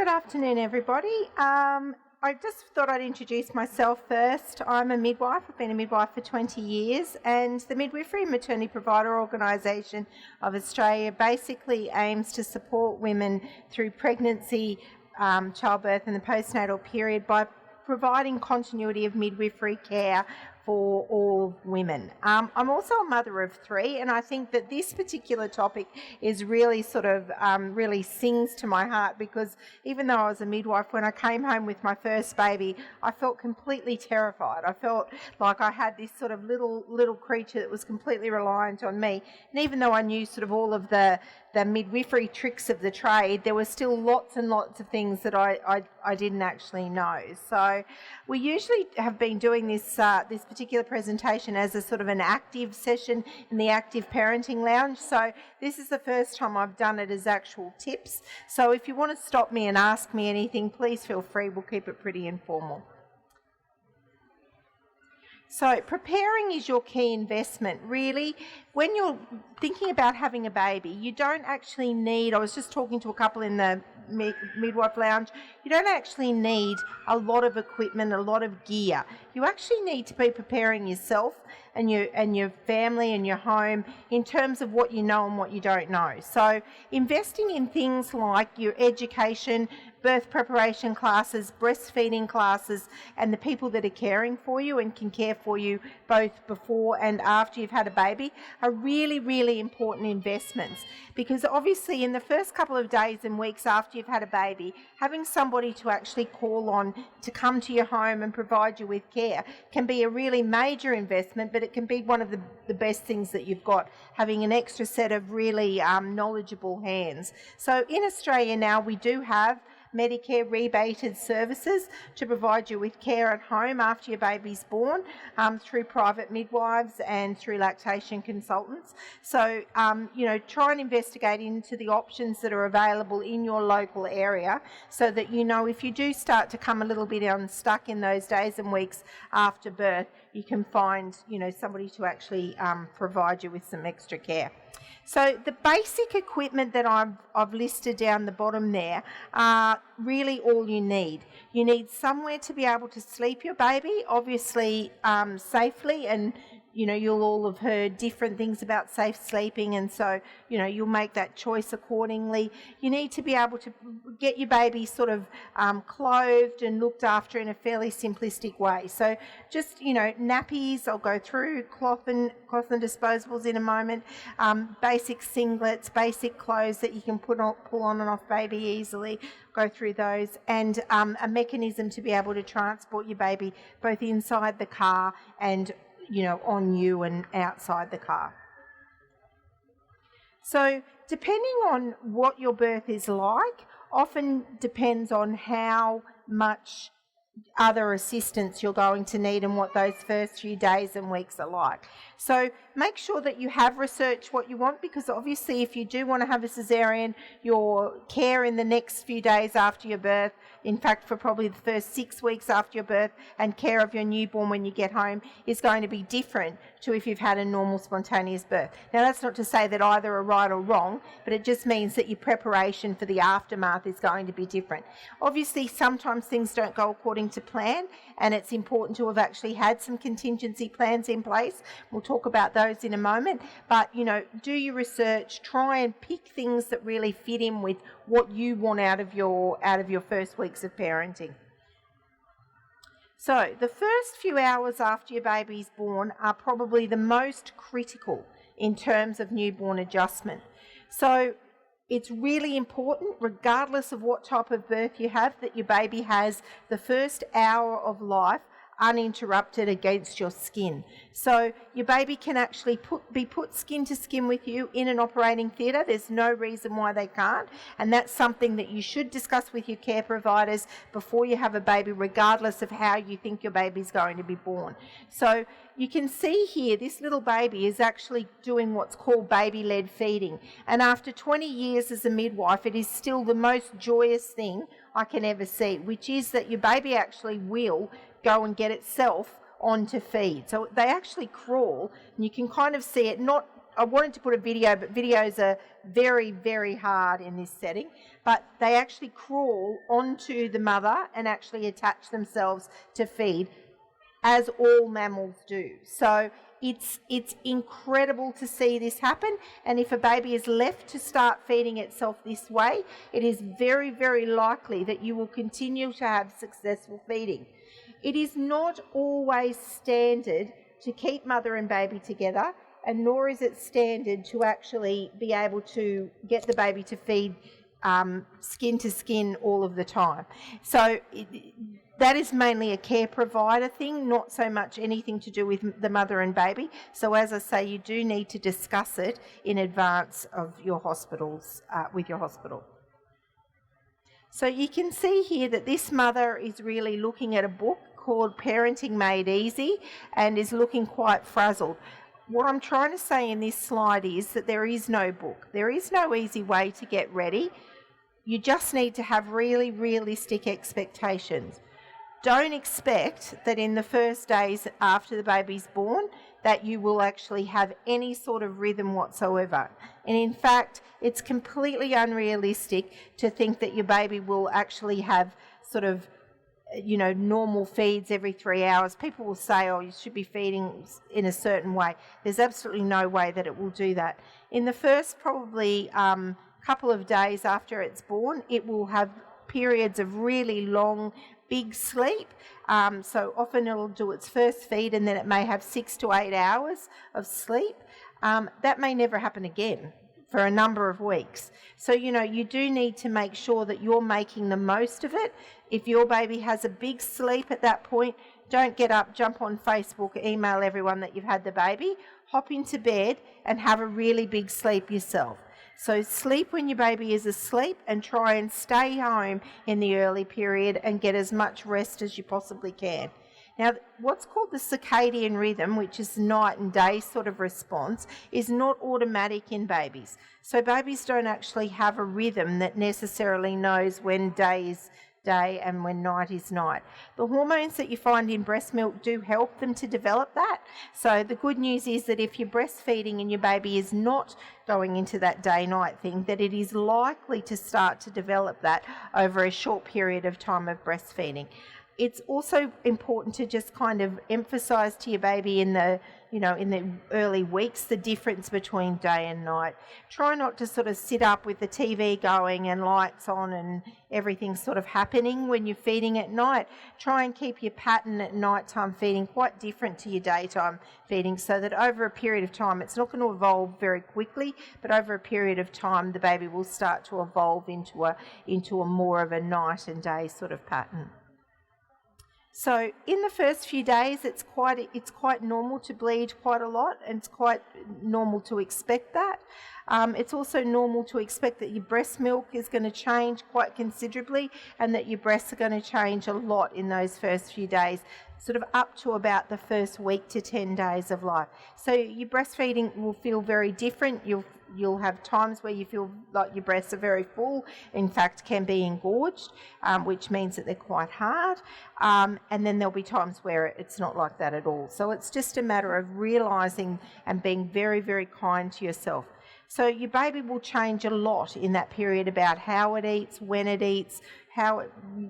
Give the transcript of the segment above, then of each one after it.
Good afternoon, everybody. I just thought I'd introduce myself first. I'm a midwife. I've been a midwife for 20 years, and the Midwifery Maternity Provider Organisation of Australia basically aims to support women through pregnancy, childbirth and the postnatal period by providing continuity of midwifery care for all women. I'm also a mother of three, and I think that this particular topic is really really sings to my heart, because even though I was a midwife, when I came home with my first baby, I felt completely terrified. I felt like I had this sort of little creature that was completely reliant on me. And even though I knew sort of all of the midwifery tricks of the trade, there were still lots and lots of things that I didn't actually know. So we usually have been doing this particular presentation as a sort of an active session in the Active Parenting Lounge. So this is the first time I've done it as actual tips. So if you want to stop me and ask me anything, please feel free. We'll keep it pretty informal. So preparing is your key investment. Really, when you're thinking about having a baby, you don't actually need, I was just talking to a couple in the midwife lounge, you don't actually need a lot of equipment, a lot of gear. You actually need to be preparing yourself and your family and your home in terms of what you know and what you don't know. So investing in things like your education, birth preparation classes, breastfeeding classes, and the people that are caring for you and can care for you both before and after you've had a baby are really, really important investments, because obviously in the first couple of days and weeks after you've had a baby, having somebody to actually call on to come to your home and provide you with care can be a really major investment, but it can be one of the best things that you've got, having an extra set of really knowledgeable hands. So in Australia now we do have Medicare rebated services to provide you with care at home after your baby's born through private midwives and through lactation consultants. So, try and investigate into the options that are available in your local area so that you know if you do start to come a little bit unstuck in those days and weeks after birth, you can find, somebody to actually provide you with some extra care. So the basic equipment that I've listed down the bottom there are really all you need. You need somewhere to be able to sleep your baby, obviously safely, and you'll all have heard different things about safe sleeping, and so you'll make that choice accordingly. You need to be able to get your baby sort of clothed and looked after in a fairly simplistic way. So just nappies, I'll go through cloth and disposables in a moment, basic singlets, basic clothes that you can pull on and off baby easily, go through those, and a mechanism to be able to transport your baby both inside the car and on you and outside the car. So depending on what your birth is like, often depends on how much other assistance you're going to need and what those first few days and weeks are like. So make sure that you have researched what you want, because obviously if you do want to have a caesarean, your care in the next few days after your birth, in fact for probably the first 6 weeks after your birth, and care of your newborn when you get home is going to be different to if you've had a normal spontaneous birth. Now that's not to say that either are right or wrong, but it just means that your preparation for the aftermath is going to be different. Obviously sometimes things don't go according to plan, and it's important to have actually had some contingency plans in place. We'll talk about those in a moment, but do your research, try and pick things that really fit in with what you want out of your first weeks of parenting. So the first few hours after your baby's born are probably the most critical in terms of newborn adjustment. So it's really important, regardless of what type of birth you have, that your baby has the first hour of life uninterrupted against your skin. So your baby can actually be put skin to skin with you in an operating theatre. There's no reason why they can't, and that's something that you should discuss with your care providers before you have a baby, regardless of how you think your baby's going to be born. So you can see here this little baby is actually doing what's called baby-led feeding, and after 20 years as a midwife, it is still the most joyous thing I can ever see, which is that your baby actually will go and get itself on to feed. So they actually crawl, and you can kind of see it not I wanted to put a video, but videos are very, very hard in this setting. But they actually crawl onto the mother and actually attach themselves to feed, as all mammals do. So it's incredible to see this happen, and if a baby is left to start feeding itself this way, it is very, very likely that you will continue to have successful feeding. It is not always standard to keep mother and baby together, and nor is it standard to actually be able to get the baby to feed skin to skin all of the time. So that is mainly a care provider thing, not so much anything to do with the mother and baby. So as I say, you do need to discuss it in advance of your hospitals, with your hospital. So you can see here that this mother is really looking at a book called Parenting Made Easy and is looking quite frazzled. What I'm trying to say in this slide is that there is no book. There is no easy way to get ready. You just need to have really realistic expectations. Don't expect that in the first days after the baby's born that you will actually have any sort of rhythm whatsoever. And in fact, it's completely unrealistic to think that your baby will actually have sort of, you know, normal feeds every 3 hours. People will say, oh, you should be feeding in a certain way. There's absolutely no way that it will do that. In the first probably couple of days after it's born, it will have periods of really long, big sleep. So often it'll do its first feed and then it may have 6 to 8 hours of sleep. That may never happen again for a number of weeks. So, you know, you do need to make sure that you're making the most of it. If your baby has a big sleep at that point, don't get up, jump on Facebook, email everyone that you've had the baby, hop into bed and have a really big sleep yourself. So sleep when your baby is asleep and try and stay home in the early period and get as much rest as you possibly can. Now, what's called the circadian rhythm, which is night and day sort of response, is not automatic in babies. So babies don't actually have a rhythm that necessarily knows when day is day and when night is night. The hormones that you find in breast milk do help them to develop that. So the good news is that if you're breastfeeding and your baby is not going into that day-night thing, that it is likely to start to develop that over a short period of time of breastfeeding. It's also important to just kind of emphasise to your baby in the early weeks, the difference between day and night. Try not to sort of sit up with the TV going and lights on and everything sort of happening when you're feeding at night. Try and keep your pattern at nighttime feeding quite different to your daytime feeding, so that over a period of time, it's not going to evolve very quickly, but over a period of time, the baby will start to evolve into a more of a night and day sort of pattern. So in the first few days, it's quite normal to bleed quite a lot, and it's quite normal to expect that. It's also normal to expect that your breast milk is going to change quite considerably, and that your breasts are going to change a lot in those first few days, sort of up to about the first week to 10 days of life. So your breastfeeding will feel very different. You'll have times where you feel like your breasts are very full, in fact can be engorged, which means that they're quite hard, and then there'll be times where it's not like that at all. So it's just a matter of realising and being very, very kind to yourself. So your baby will change a lot in that period about how it eats, when it eats,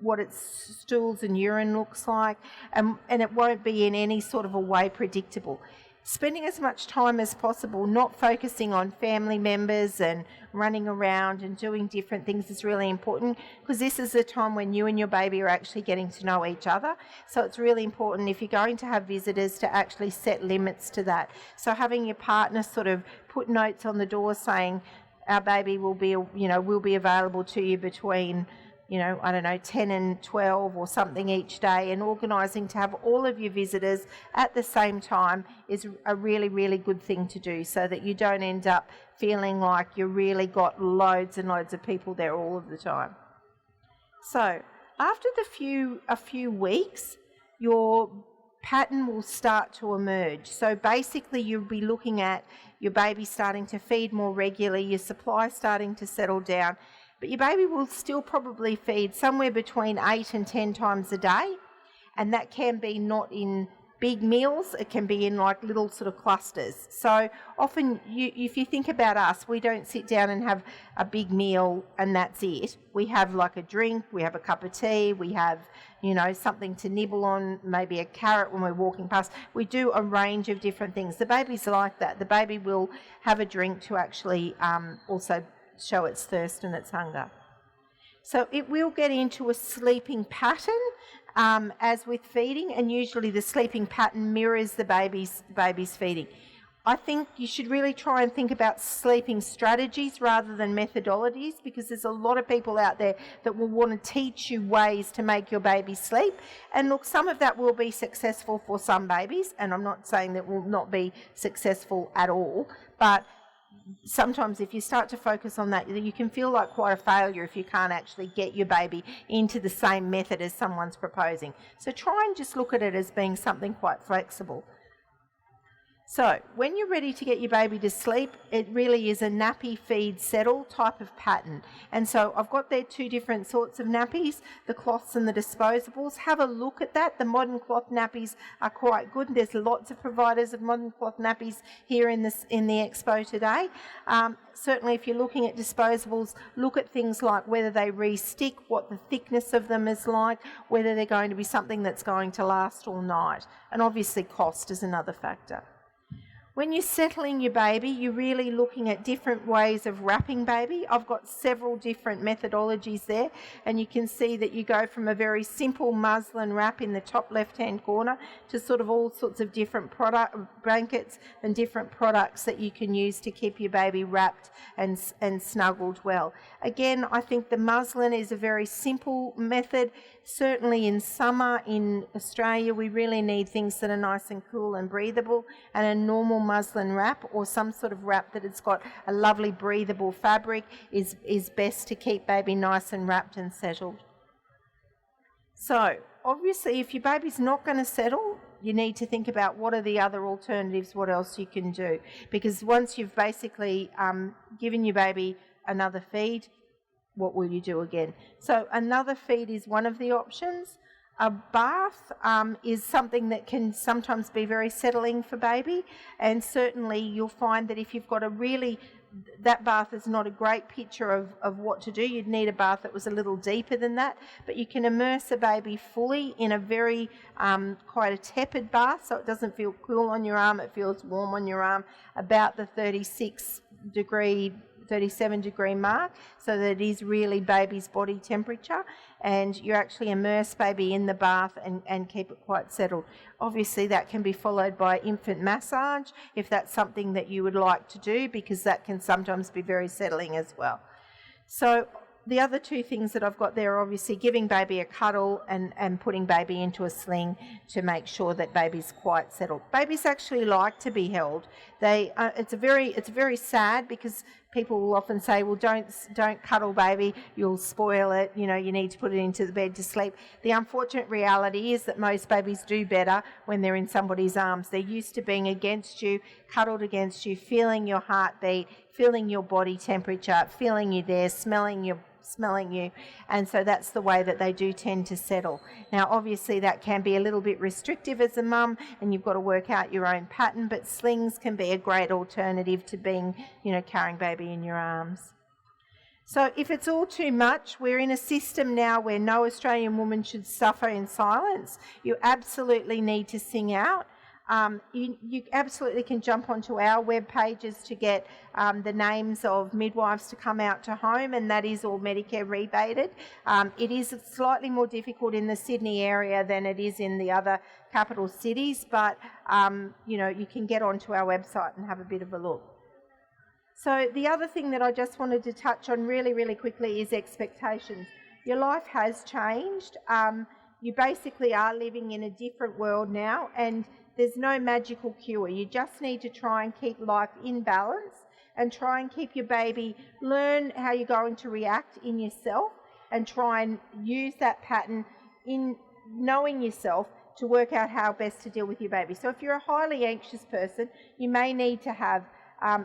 what its stools and urine looks like, and it won't be in any sort of a way predictable. Spending as much time as possible not focusing on family members and running around and doing different things is really important, because this is the time when you and your baby are actually getting to know each other. So it's really important, if you're going to have visitors, to actually set limits to that. So having your partner sort of put notes on the door saying, our baby will be available to you between 10 and 12 or something each day, and organising to have all of your visitors at the same time is a really, really good thing to do, so that you don't end up feeling like you really got loads and loads of people there all of the time. So after a few weeks, your pattern will start to emerge. So basically you'll be looking at your baby starting to feed more regularly, your supply starting to settle down, but your baby will still probably feed somewhere between 8 and 10 times a day, and that can be not in big meals. It can be in like little sort of clusters. So often, if you think about us, we don't sit down and have a big meal and that's it. We have like a drink, we have a cup of tea, we have, something to nibble on, maybe a carrot when we're walking past. We do a range of different things. The baby's like that. The baby will have a drink to actually also show its thirst and its hunger. So it will get into a sleeping pattern, as with feeding, and usually the sleeping pattern mirrors the baby's feeding. I think you should really try and think about sleeping strategies rather than methodologies, because there's a lot of people out there that will want to teach you ways to make your baby sleep. And look, some of that will be successful for some babies, and I'm not saying that will not be successful at all, but sometimes if you start to focus on that, you can feel like quite a failure if you can't actually get your baby into the same method as someone's proposing. So try and just look at it as being something quite flexible. So when you're ready to get your baby to sleep, it really is a nappy, feed, settle type of pattern. And so I've got there 2 different sorts of nappies, the cloths and the disposables. Have a look at that. The modern cloth nappies are quite good. There's lots of providers of modern cloth nappies here in the Expo today. Certainly if you're looking at disposables, look at things like whether they re-stick, what the thickness of them is like, whether they're going to be something that's going to last all night. And obviously cost is another factor. When you're settling your baby, you're really looking at different ways of wrapping baby. I've got several different methodologies there, and you can see that you go from a very simple muslin wrap in the top left-hand corner to sort of all sorts of different blankets and different products that you can use to keep your baby wrapped and snuggled well. Again, I think the muslin is a very simple method. Certainly in summer in Australia, we really need things that are nice and cool and breathable, and a normal muslin wrap or some sort of wrap that it's got a lovely breathable fabric is best to keep baby nice and wrapped and settled. So obviously if your baby's not going to settle, you need to think about what are the other alternatives, what else you can do, because once you've basically given your baby another feed, what will you do again? So another feed is one of the options. A bath is something that can sometimes be very settling for baby, and certainly you'll find that if you've got that bath is not a great picture of what to do. You'd need a bath that was a little deeper than that, but you can immerse a baby fully in a very quite a tepid bath, so it doesn't feel cool on your arm, it feels warm on your arm, about the 37 degree mark, so that it is really baby's body temperature, and you actually immerse baby in the bath and keep it quite settled. Obviously that can be followed by infant massage if that's something that you would like to do, because that can sometimes be very settling as well. So the other 2 things that I've got there are obviously giving baby a cuddle and putting baby into a sling to make sure that baby's quite settled. Babies actually like to be held. It's very sad, because people will often say, well, don't cuddle baby, you'll spoil it, you need to put it into the bed to sleep. The unfortunate reality is that most babies do better when they're in somebody's arms. They're used to being against you, cuddled against you, feeling your heartbeat, feeling your body temperature, feeling you there, smelling you, and so that's the way that they do tend to settle. Now obviously that can be a little bit restrictive as a mum, and you've got to work out your own pattern, but slings can be a great alternative to being, carrying baby in your arms. So if it's all too much, we're in a system now where no Australian woman should suffer in silence. You absolutely need to sing out. You absolutely can jump onto our web pages to get the names of midwives to come out to home, and that is all Medicare rebated. It is slightly more difficult in the Sydney area than it is in the other capital cities, but you can get onto our website and have a bit of a look. So the other thing that I just wanted to touch on really, really quickly is expectations. Your life has changed. You basically are living in a different world now, and there's no magical cure. You just need to try and keep life in balance and try and keep your baby, learn how you're going to react in yourself, and try and use that pattern in knowing yourself to work out how best to deal with your baby. So if you're a highly anxious person, you may need to have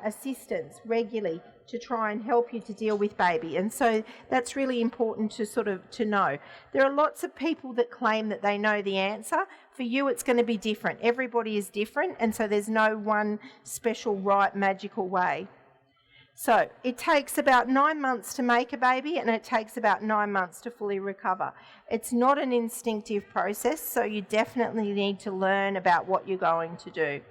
assistance regularly to try and help you to deal with baby. And so that's really important to know. There are lots of people that claim that they know the answer. For you, it's going to be different. Everybody is different, and so there's no one special right magical way. So it takes about 9 months to make a baby, and it takes about 9 months to fully recover. It's not an instinctive process, so you definitely need to learn about what you're going to do.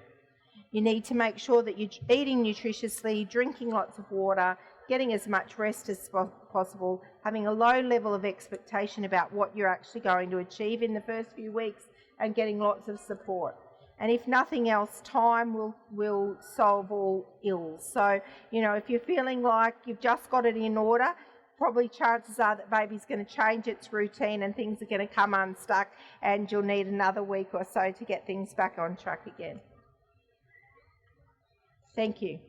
You need to make sure that you're eating nutritiously, drinking lots of water, getting as much rest as possible, having a low level of expectation about what you're actually going to achieve in the first few weeks, and getting lots of support. And if nothing else, time will solve all ills. So, if you're feeling like you've just got it in order, probably chances are that baby's going to change its routine and things are going to come unstuck, and you'll need another week or so to get things back on track again. Thank you.